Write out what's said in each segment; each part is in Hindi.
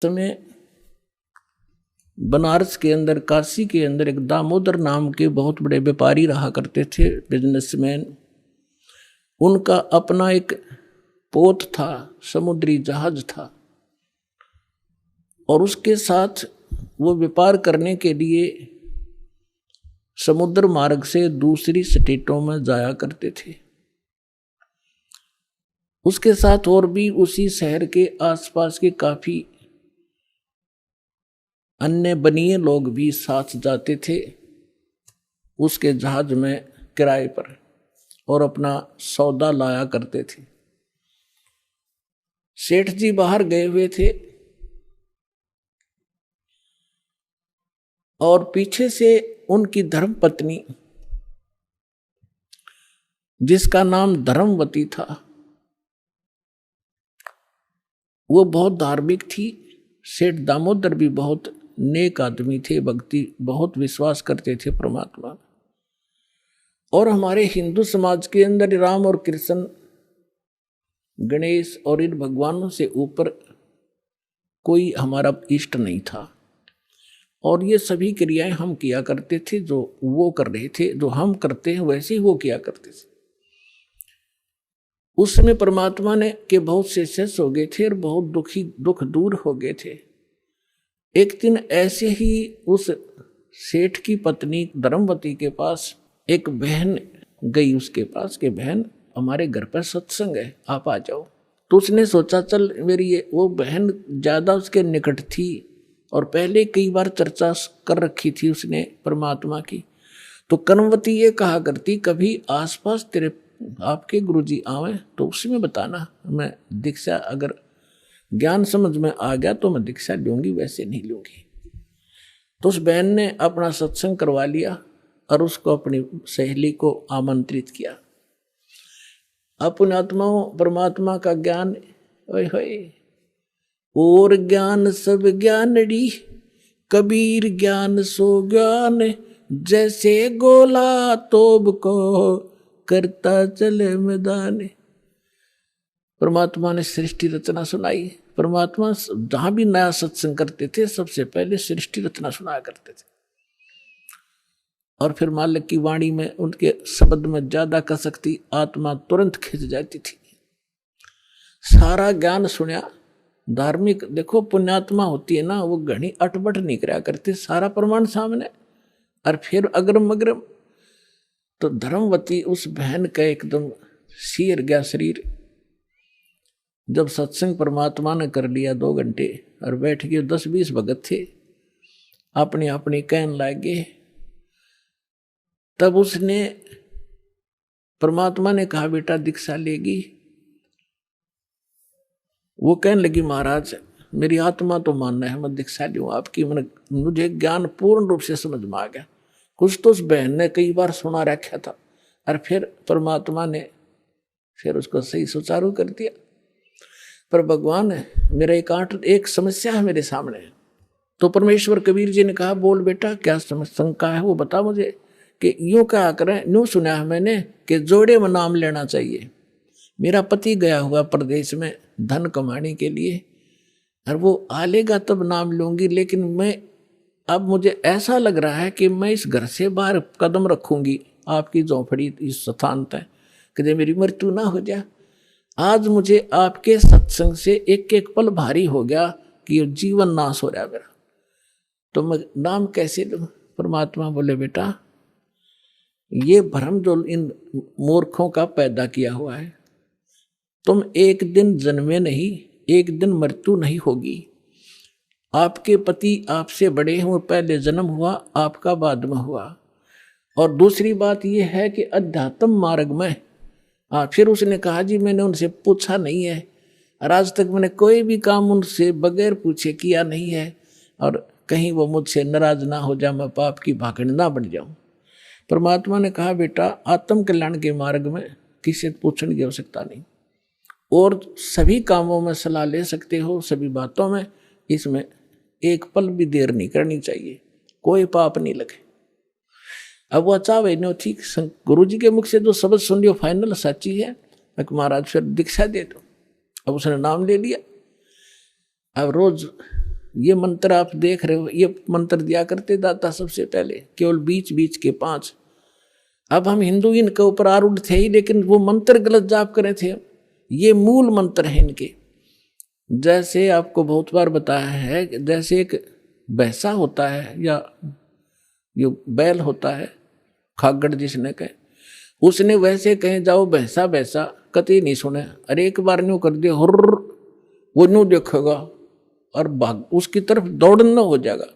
समय बनारस के अंदर, काशी के अंदर एक दामोदर नाम के बहुत बड़े व्यापारी रहा करते थे, बिजनेसमैन। उनका अपना एक पोत था, समुद्री जहाज था, और उसके साथ वो व्यापार करने के लिए समुद्र मार्ग से दूसरी स्टेटों में जाया करते थे। उसके साथ और भी उसी शहर के आसपास के काफी अन्य बनिए लोग भी साथ जाते थे उसके जहाज में किराए पर, और अपना सौदा लाया करते थे। सेठ जी बाहर गए हुए थे और पीछे से उनकी धर्मपत्नी, जिसका नाम धर्मवती था, वो बहुत धार्मिक थी। सेठ दामोदर भी बहुत नेक आदमी थे, भक्ति बहुत विश्वास करते थे परमात्मा। और हमारे हिंदू समाज के अंदर राम और कृष्ण, गणेश और इन भगवानों से ऊपर कोई हमारा इष्ट नहीं था, और ये सभी क्रियाएं हम किया करते थे जो वो कर रहे थे, जो हम करते हैं वैसे ही वो किया करते थे। उस समय परमात्मा ने के बहुत से शिष्य हो गए थे और बहुत दुख दूर हो गए थे। एक दिन ऐसे ही उस सेठ की पत्नी धर्मवती के पास एक बहन गई उसके पास कि बहन, हमारे घर पर सत्संग है, आप आ जाओ। तो उसने सोचा चल मेरी वो बहन ज़्यादा उसके निकट थी और पहले कई बार चर्चा कर रखी थी उसने परमात्मा की। तो कर्मवती ये कहा करती, कभी आसपास तेरे आपके गुरुजी आवे तो उसमें बताना, मैं दीक्षा अगर ज्ञान समझ में आ गया तो मैं दीक्षा लूंगी, वैसे नहीं लूंगी। तो उस बहन ने अपना सत्संग करवा लिया और उसको अपनी सहेली को आमंत्रित किया। अपने आत्माओं परमात्मा का ज्ञान, ओए होए, और ज्ञान सब ज्ञानड़ी, कबीर ज्ञान सो ज्ञान, जैसे गोला तोब को करता चले मैदान। परमात्मा ने सृष्टि रचना सुनाई। परमात्मा जहां भी नया सत्संग करते थे सबसे पहले सृष्टि रचना सुनाया करते थे, और फिर मालिक की वाणी में उनके शब्द में ज्यादा कसकती आत्मा तुरंत खिंच जाती थी। सारा ज्ञान सुना। धार्मिक देखो, पुण्यात्मा होती है ना, वो घनी अटबट नहीं करा करती, सारा प्रमाण सामने, और फिर अग्रम अग्रम। तो धर्मवती उस बहन का एकदम सिर गया शरीर। जब सत्संग परमात्मा ने कर लिया 2 घंटे और बैठ गए, 10-20 भगत थे, अपनी अपनी कहन लागे। तब उसने परमात्मा ने कहा बेटा दीक्षा लेगी। वो कहने लगी महाराज मेरी आत्मा तो मानना है मैं दीक्षा लूँ आपकी, मुझे ज्ञान पूर्ण रूप से समझ में आ गया। कुछ तो उस बहन ने कई बार सुना रखा था, और फिर परमात्मा ने फिर उसको सही सुचारू कर दिया। पर भगवान मेरा एक समस्या है मेरे सामने। तो परमेश्वर कबीर जी ने कहा बोल बेटा क्या शंका है वो बता मुझे। कि यूँ कहा करें, यूँ सुना है मैंने कि जोड़े में नाम लेना चाहिए। मेरा पति गया हुआ प्रदेश में धन कमाने के लिए, और वो आ लेगा तब नाम लूंगी, लेकिन मैं अब मुझे ऐसा लग रहा है कि मैं इस घर से बाहर कदम रखूंगी आपकी झोंपड़ी इस स्थान तक, कि मेरी मृत्यु ना हो जाए। आज मुझे आपके सत्संग से एक एक पल भारी हो गया कि ये जीवन नाश हो रहा है मेरा, तो मैं नाम कैसे लूं। परमात्मा बोले बेटा ये भ्रम जो इन मूर्खों का पैदा किया हुआ है, तुम एक दिन जन्मे नहीं, एक दिन मृत्यु नहीं होगी। आपके पति आपसे बड़े हैं, वो पहले जन्म हुआ, आपका बाद में हुआ। और दूसरी बात यह है कि अध्यात्म मार्ग में फिर उसने कहा जी मैंने उनसे पूछा नहीं है, और आज तक मैंने कोई भी काम उनसे बगैर पूछे किया नहीं है, और कहीं वो मुझसे नाराज ना हो जाए, मैं पाप की भागड़ ना बन जाऊं। परमात्मा ने कहा बेटा आत्म कल्याण के मार्ग में किसी से पूछने की आवश्यकता नहीं, और सभी कामों में सलाह ले सकते हो, सभी बातों में। इसमें एक पल भी देर नहीं करनी चाहिए, कोई पाप नहीं लगे। अब वो चाहे नो ठीक, गुरु जी के मुख से जो शब्द सुन लियो फाइनल सच्ची है, मैं महाराज फिर दीक्षा दे दो। अब उसने नाम ले लिया। अब रोज ये मंत्र आप देख रहे हो, ये मंत्र दिया करते दाता सबसे पहले, केवल बीच बीच के 5। अब हम हिंदू इनके ऊपर आरूढ़ थे ही, लेकिन वो मंत्र गलत जाप करे थे। ये मूल मंत्र है इनके। जैसे आपको बहुत बार बताया है, जैसे एक भैंसा होता है या जो बैल होता है, खागड़ जिसने कहे, उसने वैसे कहे जाओ भैंसा भैंसा, कतई नहीं सुने। अरे एक बार न्यू कर दिया हुर्र, वो न्यू देखेगा और भाग उसकी तरफ दौड़ना हो जाएगा।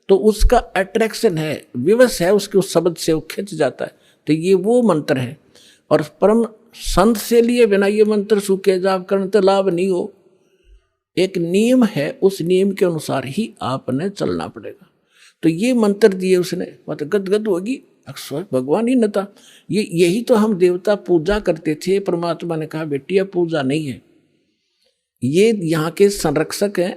तो उसका अट्रैक्शन है, विवश है उसके उस शब्द से, वो खिंच जाता है। तो ये वो मंत्र है। और परम संत से लिए बिना ये मंत्र सूखे जाप करने तो लाभ नहीं हो। एक नियम है, उस नियम के अनुसार ही आपने चलना पड़ेगा। तो ये मंत्र दिए उसने, मतलब गदगद होगी, अक्सर भगवान ही न था। यही तो हम देवता पूजा करते थे। परमात्मा ने कहा बेटी यह पूजा नहीं है, ये यहाँ के संरक्षक हैं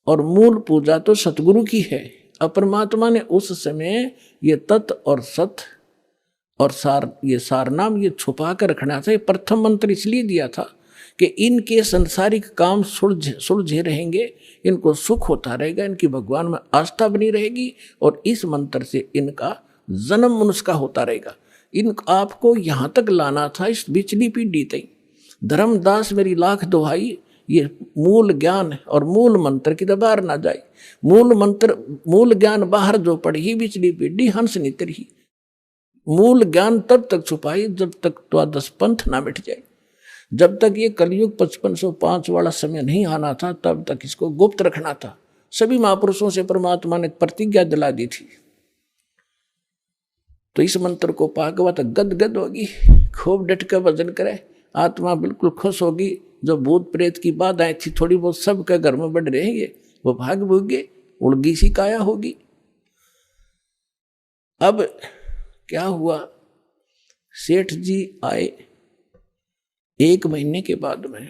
और मूल पूजा तो सतगुरु की है। अब परमात्मा ने उस समय ये तत् और सत और सार, ये सारनाम ये छुपा कर रखना था। ये प्रथम मंत्र इसलिए दिया था कि इनके संसारिक काम सुलझे रहेंगे, इनको सुख होता रहेगा, इनकी भगवान में आस्था बनी रहेगी और इस मंत्र से इनका जन्म मनुष्य का होता रहेगा। इन आपको यहाँ तक लाना था, इस बिचली पीढ़ी तक। धर्मदास मेरी लाख दुहाई, ये मूल ज्ञान और मूल मंत्र की बाहर ना जाए। मूल मंत्र मूल ज्ञान बाहर जो पढ़ी, बिचली पीढ़ी हंस नितर ही। मूल ज्ञान तब तक छुपाई जब तक द्वादश पंथ ना मिट जाए। जब तक ये कलयुग 5505 वाला समय नहीं आना था, तब तक इसको गुप्त रखना था। सभी महापुरुषों से परमात्मा ने प्रतिज्ञा दिला दी थी। तो इस मंत्र को पाकवा तो गदगद होगी, खूब डट कर भजन करे, आत्मा बिल्कुल खुश होगी। जो भूत प्रेत की बाधाएं थी थोड़ी बहुत सबके घर में बढ़ रहेंगे, वो भाग भूगे, उड़गी सी काया होगी। अब क्या हुआ, सेठ जी आए 1 महीने के बाद में।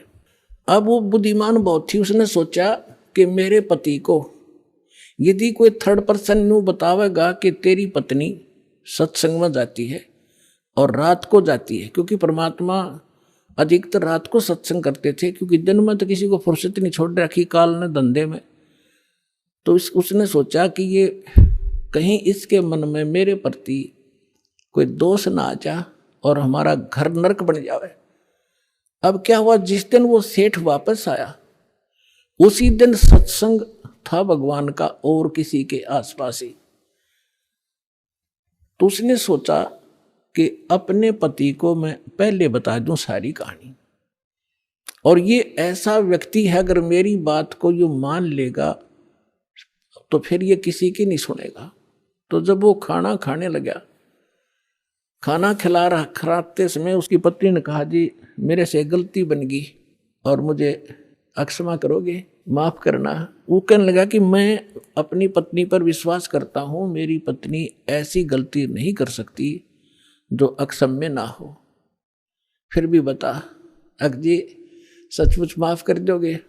अब वो बुद्धिमान बहुत थी, उसने सोचा कि मेरे पति को यदि कोई थर्ड पर्सन न्यू बतावेगा कि तेरी पत्नी सत्संग में जाती है और रात को जाती है, क्योंकि परमात्मा अधिकतर रात को सत्संग करते थे, क्योंकि दिन में तो किसी को फुर्सत नहीं छोड़ रखी काल ने धंधे में। तो उसने सोचा कि ये कहीं इसके मन में मेरे प्रति कोई दोष ना आ जा और हमारा घर नरक बन जावे। अब क्या हुआ, जिस दिन वो सेठ वापस आया उसी दिन सत्संग था भगवान का और किसी के आसपास ही। तो उसने सोचा कि अपने पति को मैं पहले बता दूं सारी कहानी, और ये ऐसा व्यक्ति है अगर मेरी बात को यो मान लेगा तो फिर ये किसी की नहीं सुनेगा। तो जब वो खाना खाने लगा, खाना खिलाते समय उसकी पत्नी ने कहा जी मेरे से गलती बन गई और मुझे क्षमा करोगे, माफ करना। वो कहने लगा कि मैं अपनी पत्नी पर विश्वास करता हूँ, मेरी पत्नी ऐसी गलती नहीं कर सकती जो अक्षम्य ना हो। फिर भी बता अक जी सचमुच माफ कर दोगे,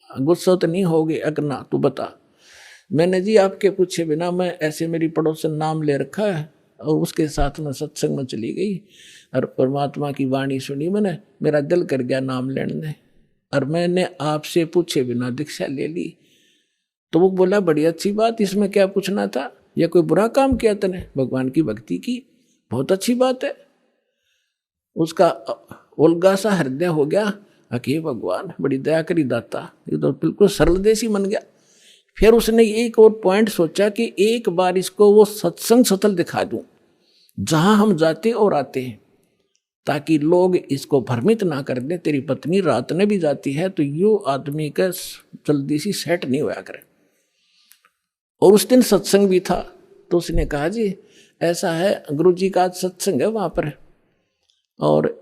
गुस्सा तो नहीं होगे? अक ना तू बता। मैंने जी आपके पूछे बिना मैं ऐसे मेरी पड़ोसन नाम ले रखा है और उसके साथ में सत्संग में चली गई और परमात्मा की वाणी सुनी मैंने, मेरा दिल कर गया नाम लेने और मैंने आपसे पूछे बिना दीक्षा ले ली। तो वो बोला बड़ी अच्छी बात, इसमें क्या पूछना था, या कोई बुरा काम किया तूने? भगवान की भक्ति की, बहुत अच्छी बात है। उसका उल्गा सा हृदय हो गया, अके भगवान बड़ी दया करी दाता, ये तो बिल्कुल सरल देसी बन गया। फिर उसने एक और पॉइंट सोचा कि एक बार इसको वो सत्संग स्थल दिखा दूं जहां हम जाते और आते हैं, ताकि लोग इसको भ्रमित ना कर दें तेरी पत्नी रात में भी जाती है, तो यो आदमी का जल्दी सी सेट नहीं होया करे। और उस दिन सत्संग भी था। तो उसने कहा जी ऐसा है, गुरुजी का आज सत्संग है वहां पर, और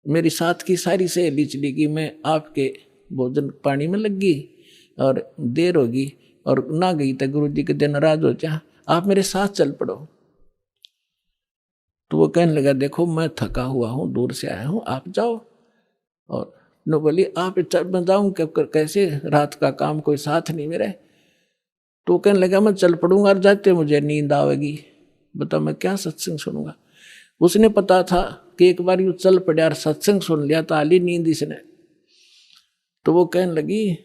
मेरी साथ की सारी सहेली चली गई, मैं आपके भोजन पानी में लग गई और देर होगी और ना गई तो गुरुजी के दिन नाराज हो जा, आप मेरे साथ चल पड़ो। तो वो कहने लगा देखो मैं थका हुआ हूँ, दूर से आया हूँ, आप जाओ। और नो बोली आप मैं जाऊँ कैसे, रात का काम कोई साथ नहीं मेरे। तो कहने लगा मैं चल पड़ूंगा और जाते मुझे नींद आवेगी, बताओ मैं क्या सत्संग सुनूंगा। उसने पता था कि एक बार यूँ चल पड़ा और सत्संग सुन लिया तो आली नींद इसने। तो वो कहने लगी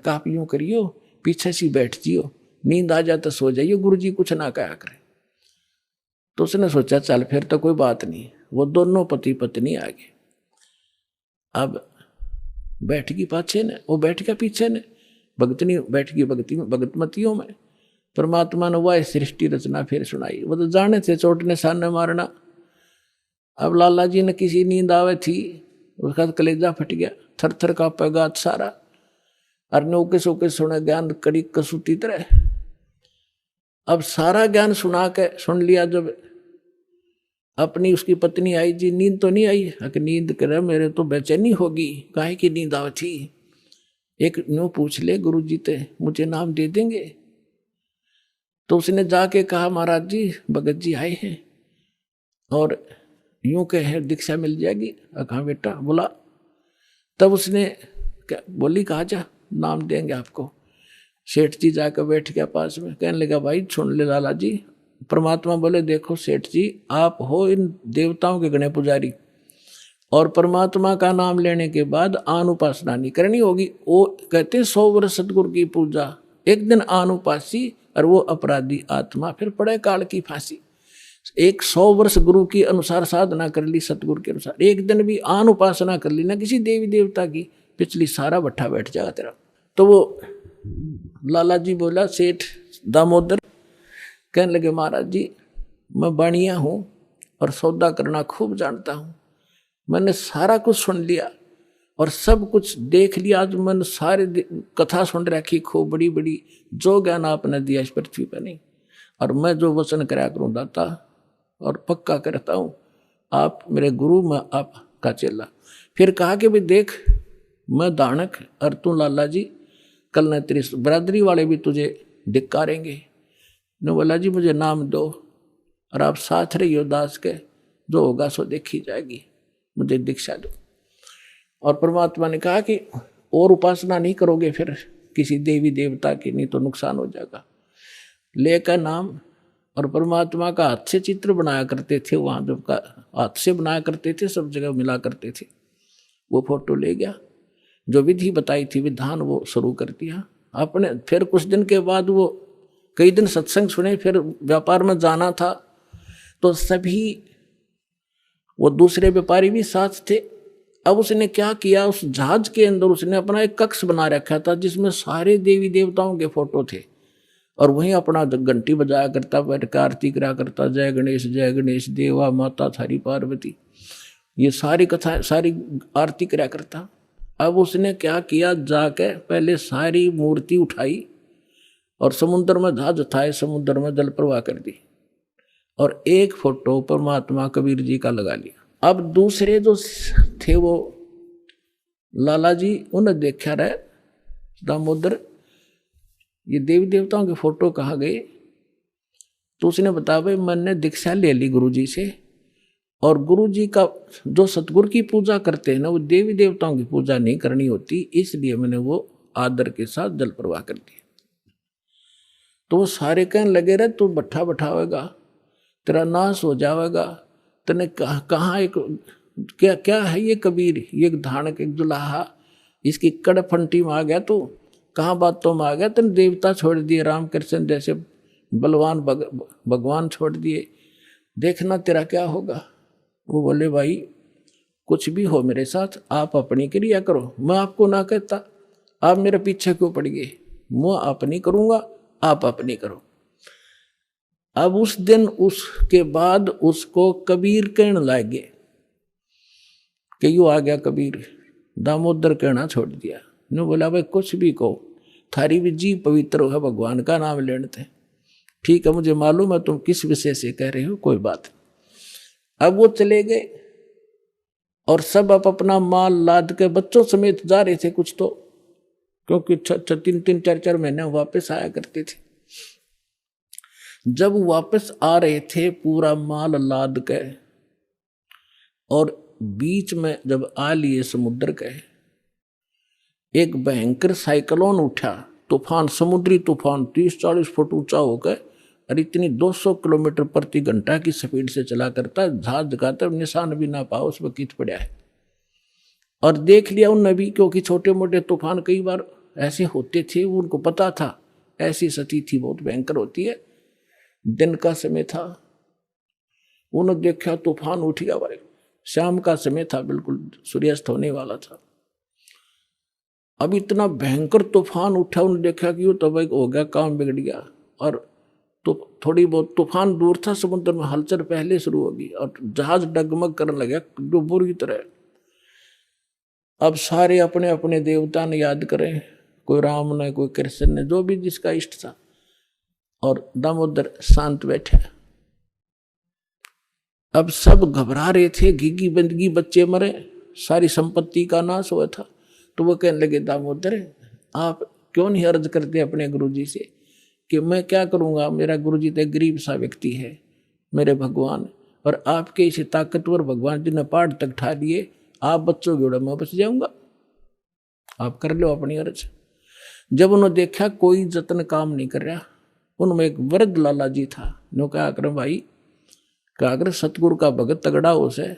आप यूँ करियो, पीछे सी बैठ जियो, नींद आ जाए तो सो जाइए, गुरुजी कुछ ना कहा करे। तो उसने सोचा चल फिर तो कोई बात नहीं। वो दोनों पति पत्नी आ गए। अब बैठ गई पाछे ने, वो बैठ गया पीछे ने, भगतनी बैठ गई भगतमतियों में। परमात्मा ने वह सृष्टि रचना फिर सुनाई। वो तो जाने थे चोट ने सामने मारना। अब लाला जी ने किसी नींद आवे थी, उसका कलेजा फट गया, थर थर कांपे गात सारा। और नौके सोके सुने ज्ञान कड़ी कसूती तरह। अब सारा ज्ञान सुन लिया। जब अपनी उसकी पत्नी आई, जी नींद तो नहीं आई? कि नींद करे मेरे तो बेचैनी होगी, काहे की नींद आवे थी? एक न्यू पूछ ले गुरु जी ते, मुझे नाम दे देंगे? तो उसने जाके कहा महाराज जी भगत जी आए हैं और यूं कहे दीक्षा मिल जाएगी। कहा बेटा बोला। तब उसने क्या बोली, कहा जा नाम देंगे आपको। सेठ जी जाकर बैठ गया पास में, कहने लगा भाई सुन ले लाला जी। परमात्मा बोले देखो सेठ जी, आप हो इन देवताओं के गणे पुजारी, और परमात्मा का नाम लेने के बाद आन उपासना नहीं करनी होगी। वो कहते 100 वर्ष सतगुरु की पूजा, एक दिन आन उपासी और वो अपराधी आत्मा फिर पड़े काल की फांसी। 100 वर्ष गुरु की अनुसार साधना कर ली, सतगुरु के अनुसार, एक दिन भी आन उपासना कर ली ना किसी देवी देवता की, पिछली सारा भट्ठा बैठ जाएगा तेरा। तो वो लाला जी बोला सेठ दामोदर, कहने लगे महाराज जी मैं बाणिया हूँ और सौदा करना खूब जानता हूँ। मैंने सारा कुछ सुन लिया और सब कुछ देख लिया। आज मैंने सारे कथा सुन रखी खूब बड़ी बड़ी, जो ज्ञान आपने दिया इस पृथ्वी पर नहीं। और मैं जो वचन कराया करूँ दाता, और पक्का करता हूँ आप मेरे गुरु, मैं आपका चेला। फिर कहा कि भाई देख मैं दानक और तू लाला जी, कल न तेरी बरादरी वाले भी तुझे धिक्कारेंगे। ने बोला जी मुझे नाम दो और आप साथ रहियो दास के, जो होगा सो देखी जाएगी, मुझे दीक्षा दो। और परमात्मा ने कहा कि और उपासना नहीं करोगे फिर किसी देवी देवता की, नहीं तो नुकसान हो जाएगा। लेकर नाम, और परमात्मा का हाथ से चित्र बनाया करते थे, वहाँ जब का हाथ से बनाया करते थे, सब जगह मिला करते थे। वो फोटो ले गया, जो विधि बताई थी विधान वो शुरू कर दिया आपने। फिर कुछ दिन के बाद वो कई दिन सत्संग सुने, फिर व्यापार में जाना था तो सभी वो दूसरे व्यापारी भी साथ थे। अब उसने क्या किया, उस जहाज के अंदर उसने अपना एक कक्ष बना रखा था जिसमें सारे देवी देवताओं के फोटो थे, और वहीं अपना घंटी बजाया करता, बैठ कर आरती करा करता, जय गणेश देवा माता थारी पार्वती, ये सारी कथा सारी आरती करा करता। अब उसने क्या किया, जाके पहले सारी मूर्ति उठाई और समुद्र में जहाज उठाए, समुद्र में जल प्रवाह कर दी, और एक फोटो परमात्मा कबीर जी का लगा लिया। अब दूसरे जो थे वो लाला जी, उन्हें देखा रहे दामोदर ये देवी देवताओं के फोटो कहाँ गए? तो उसने बताया भाई मैंने दीक्षा ले ली गुरु जी से, और गुरु जी का जो सतगुरु की पूजा करते हैं ना, वो देवी देवताओं की पूजा नहीं करनी होती, इसलिए मैंने वो आदर के साथ जल प्रवाह कर दिया। तो वो सारे कहने लगे रहे तू बट्ठा बैठावेगा, तेरा नाश हो जाएगा, तने कहाँ एक क्या क्या है ये कबीर, ये धानक एक दुल्हा, इसकी कड़ फंटी में आ गया, तो कहाँ बातों में आ गया, तेने देवता छोड़ दिए, रामकृष्ण जैसे बलवान भगवान छोड़ दिए, देखना तेरा क्या होगा। वो बोले भाई कुछ भी हो मेरे साथ, आप अपनी क्रिया करो, मैं आपको ना कहता, आप मेरे पीछे क्यों पड़ गए, मैं अपनी करूँगा, आप अपनी करो। अब उस दिन उसके बाद उसको कबीर कहने लगे कि यू आ गया कबीर, दामोदर कहना छोड़ दिया। ने बोला भाई कुछ भी कहो, थारी भी जी पवित्र है, भगवान का नाम लेते। ठीक है मुझे मालूम है तुम किस विषय से कह रहे हो, कोई बात नहीं। अब वो चले गए और सब अपना माल लाद के बच्चों समेत जा रहे थे कुछ तो, क्योंकि 3-3 4-4 महीने वापस आया करते थे। जब वापस आ रहे थे पूरा माल लाद के, और बीच में जब आ लिए समुद्र के, एक भयंकर साइक्लोन उठा, तूफान, समुद्री तूफान 30-40 फुट ऊंचा होकर, और इतनी 200 किलोमीटर प्रति घंटा की स्पीड से चला करता, जहाज का तब निशान भी ना पाओ उसमें कित पड़ा है। और देख लिया उन नबी, क्योंकि छोटे मोटे तूफान कई बार ऐसे होते थे, उनको पता था ऐसी सती थी बहुत भयंकर होती है। दिन का समय था, उन्होंने देखा तूफान उठ गया भाई। शाम का समय था, बिल्कुल सूर्यास्त होने वाला था। अब इतना भयंकर तूफान उठा, उन्होंने देखा कि वो तो भाई हो गया, काम बिगड़ गया। और तो थोड़ी बहुत तूफान दूर था, समुद्र में हलचल पहले शुरू होगी और जहाज डगमग करने लगा जो बुरी तरह। अब सारे अपने अपने देवता ने याद करें, कोई राम ने, कोई कृष्ण ने, जो भी जिसका इष्ट था। और दामोदर शांत बैठे। अब सब घबरा रहे थे, घिघी बंदगी, बच्चे मरे, सारी संपत्ति का नाश हुआ था। तो वो कहने लगे, दामोदर आप क्यों नहीं अर्ज करते अपने गुरुजी से कि मैं क्या करूंगा, मेरा गुरुजी तो गरीब सा व्यक्ति है, मेरे भगवान, और आपके इसे ताकतवर भगवान जी ने पहाड़ तक ठा लिए, आप बच्चों के उड़ा मैं बच जाऊंगा, आप कर लो अपनी अर्ज। जब उन्होंने देखा कोई जतन काम नहीं कर रहा, उनमें एक वृद्ध लाला जी था। नो क्या कर भाई, क्या कर सतगुरु का भगत तगड़ा हो से,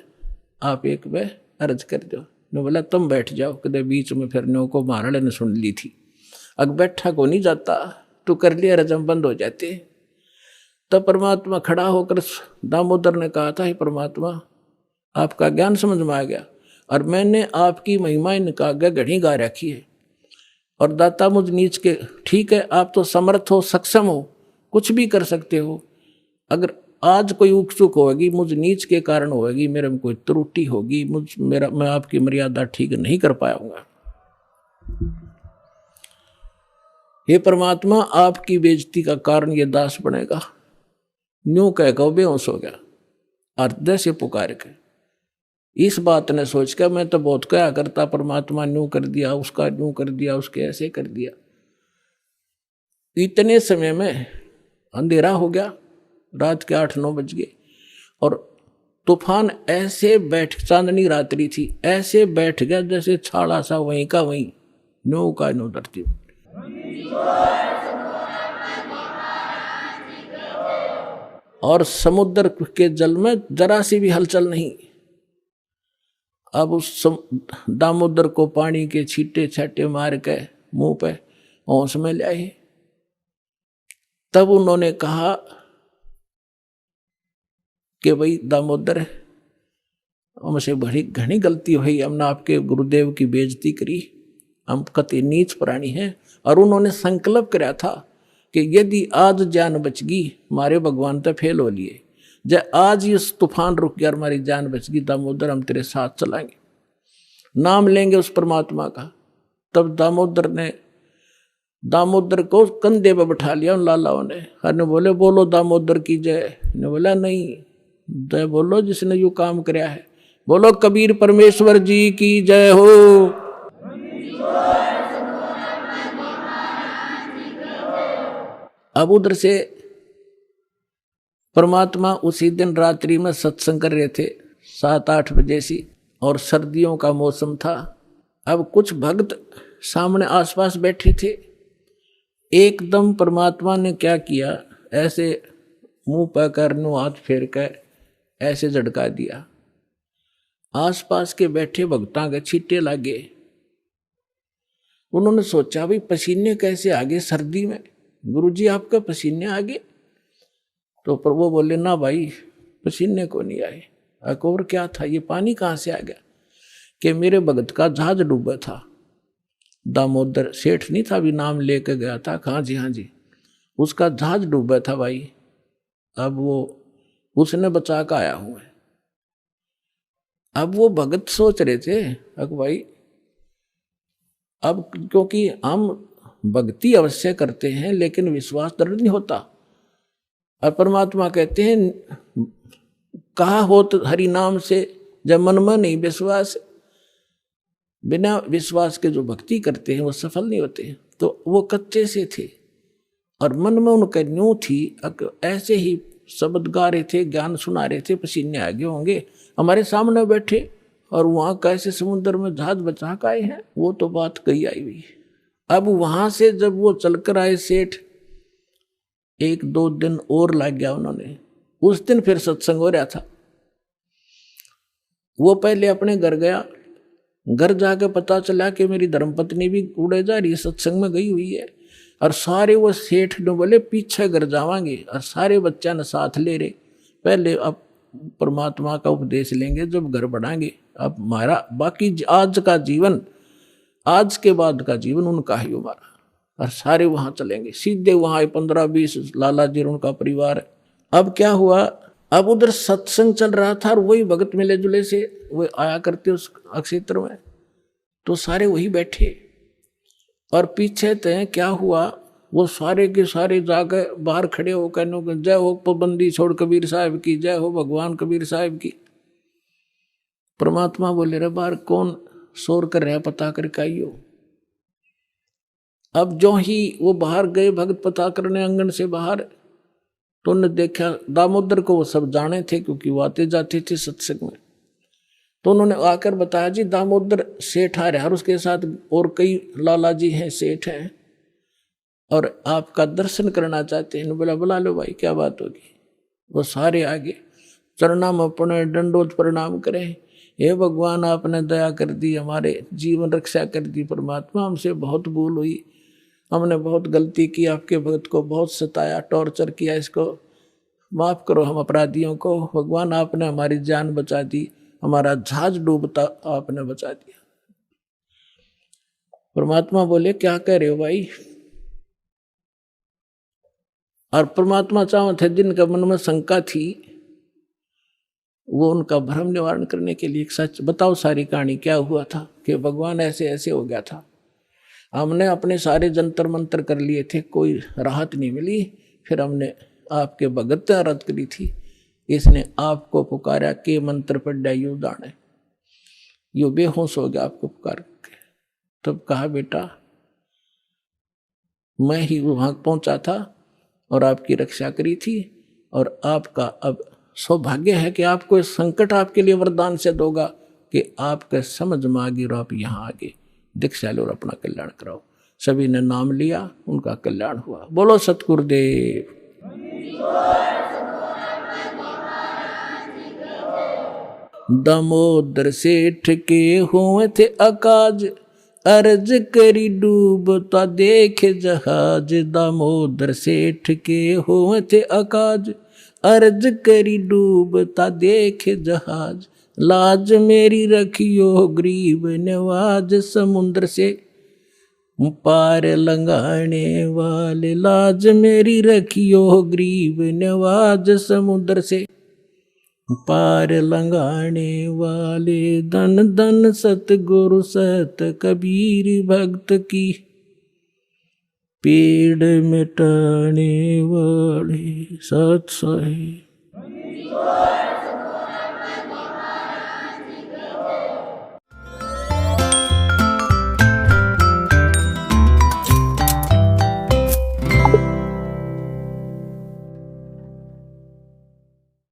आप एक वे अर्ज कर दो। नो बोला तुम बैठ जाओ, कदे बीच में फिर नो को महाराज ने सुन ली थी, अग बैठा को नहीं जाता, तो कर लिया रजम बंद हो जाते। तब परमात्मा खड़ा होकर दामोदर ने कहा था, हे परमात्मा आपका ज्ञान समझ में आ गया और मैंने आपकी महिमा इनका आगे घड़ी गा रखी है। और दाता मुझ नीच के, ठीक है आप तो समर्थ हो, सक्षम हो, कुछ भी कर सकते हो, अगर आज कोई उक चुक होगी मुझ नीच के कारण होगी, मेरे में कोई त्रुटि होगी, मैं आपकी मर्यादा ठीक नहीं कर पाऊंगा। हे परमात्मा आपकी बेइज्जती का कारण ये दास बनेगा। न्यू कहकर वो बेहोश हो गया हृदय से पुकार के। इस बात ने सोच कर मैं तो बहुत क्या करता, परमात्मा न्यू कर दिया, उसका न्यू कर दिया, उसके ऐसे कर दिया। इतने समय में अंधेरा हो गया, रात के 8-9 बज गए और तूफान ऐसे चांदनी रात्रि थी, ऐसे बैठ गया जैसे छाड़ा सा वहीं का वहीं, नो का नो धरती में। और समुद्र के जल में जरा सी भी हलचल नहीं। अब उस दामोदर को पानी के छींटे छाटे मार के मुंह पे होश में ले आए। तब उन्होंने कहा कि भाई दामोदर हमसे बड़ी घनी गलती हुई, हमने आपके गुरुदेव की बेइज्जती करी, हम कति नीच प्राणी हैं। और उन्होंने संकल्प कराया था कि यदि आज जान बच गई, हमारे भगवान तो फेल हो लिए, जब आज इस तूफान रुक गया और हमारी जान बच गई, दामोदर हम तेरे साथ चलाएंगे, नाम लेंगे उस परमात्मा का। तब दामोदर को कंधे पे बैठा लिया उन लालाओं ने। हर ने बोले बोलो दामोदर की जय। ने बोला नहीं, जय बोलो जिसने यू काम कराया है, बोलो कबीर परमेश्वर जी की जय हो। अब उधर से परमात्मा उसी दिन रात्रि में सत्संग कर रहे थे 7-8 बजे सी, और सर्दियों का मौसम था। अब कुछ भक्त सामने आसपास बैठे थे। एकदम परमात्मा ने क्या किया, ऐसे मुंह पर करनो हाथ फेर कर ऐसे झटका दिया, आसपास के बैठे भक्तां के छींटे लागे। उन्होंने सोचा भाई पसीने कैसे आगे सर्दी में, गुरुजी आपका पसीने आगे? तो पर वो बोले ना भाई पसीने को नहीं आए। और क्या था, ये पानी कहाँ से आ गया? कि मेरे भगत का जहाज डूबा था, दामोदर सेठ नहीं था, अभी नाम लेके गया था। हाँ जी हाँ जी, उसका जहाज डूबा था भाई, अब वो उसने बचा कर आया हूँ। अब वो भगत सोच रहे थे अब भाई, अब क्योंकि हम भक्ति अवश्य करते हैं लेकिन विश्वास दृढ़ नहीं होता। और परमात्मा कहते हैं कहा हो तो हरि नाम से, जब मन में नहीं विश्वास, बिना विश्वास के जो भक्ति करते हैं वो सफल नहीं होते। तो वो कच्चे से थे और मन में उनका न्यू थी, ऐसे ही शब्द गा रहे थे, ज्ञान सुना रहे थे, पसीने आगे होंगे, हमारे सामने बैठे और वहां कैसे समुद्र में जहाज बचा के आए हैं, वो तो बात कही आई हुई। अब वहां से जब वो चलकर आए सेठ, 1-2 दिन और लग गया उन्होंने। उस दिन फिर सत्संग हो रहा था। वो पहले अपने घर गया, घर जाके पता चला कि मेरी धर्मपत्नी भी उड़े जा रही है, सत्संग में गई हुई है। और सारे वो सेठ ने बोले पीछे घर जावांगे, और सारे बच्चा ने साथ ले रहे। पहले अब परमात्मा का उपदेश लेंगे, जब घर बढ़ाएंगे। अब हमारा बाकी आज का जीवन, आज के बाद का जीवन उनका ही हमारा। और सारे वहां चलेंगे, सीधे वहां 15-20 लाला जी उनका परिवार है। अब क्या हुआ, अब उधर सत्संग चल रहा था और वही भगत मिले जुले से वो आया करते उस क्षेत्र में, तो सारे वही बैठे। और पीछे तय क्या हुआ, वो सारे के सारे जाके बाहर खड़े हो कहने जय हो पाबंदी छोड़ कबीर साहब की, जय हो भगवान कबीर साहब की। परमात्मा बोले रे बाहर कौन शोर कर रहा, पता करके आइयो। अब जो ही वो बाहर गए भगत पता करने आंगन से बाहर, तो उन्होंने देखा दामोदर को, वो सब जाने थे क्योंकि वो आते जाते थे सत्संग में। तो उन्होंने आकर बताया जी दामोदर सेठ आ रहा है और उसके साथ और कई लाला जी हैं, सेठ हैं, और आपका दर्शन करना चाहते हैं। बोला बुला लो भाई, क्या बात होगी। वो सारे आगे चरणा में अपने दंडोत प्रणाम करें, हे भगवान आपने दया कर दी, हमारे जीवन रक्षा कर दी। परमात्मा हमसे बहुत भूल हुई, हमने बहुत गलती की, आपके भक्त को बहुत सताया, टॉर्चर किया, इसको माफ करो हम अपराधियों को। भगवान आपने हमारी जान बचा दी, हमारा जहाज डूबता आपने बचा दिया। परमात्मा बोले क्या कह रहे हो भाई। और परमात्मा चाहो थे जिनका मन में शंका थी, वो उनका भ्रम निवारण करने के लिए सच बताओ सारी कहानी क्या हुआ था, कि भगवान ऐसे ऐसे हो गया था। हमने अपने सारे जंतर मंतर कर लिए थे, कोई राहत नहीं मिली। फिर हमने आपके भगत आराध करी थी, इसने आपको पुकारा के मंत्र पढ़ा यू दाने, यू बेहोश हो गया आपको पुकार के। तब कहा बेटा मैं ही वहां पहुंचा था और आपकी रक्षा करी थी, और आपका अब सौभाग्य है कि आपको इस संकट आपके लिए वरदान से दोगा कि आपके समझ में आगे और आप यहाँ आगे दीक्षा लो और अपना कल्याण कराओ। सभी ने नाम लिया, उनका कल्याण हुआ। बोलो सतगुरुदेव। दामोदर सेठ के हुए थे अकाज, अर्ज करी डूबता देखे जहाज। दामोदर सेठ के हुए थे अकाज, अर्ज करी डूबता देखे जहाज। लाज मेरी रखियो गरीब नवाज, समुद्र से पार लंघाने वाले। लाज मेरी रखियो गरीब नवाज, समुद्र से पार लंघाने वाले। धन धन सतगुरु सत कबीर भक्त की, पेड़ मिटाने वाले सत साहिब।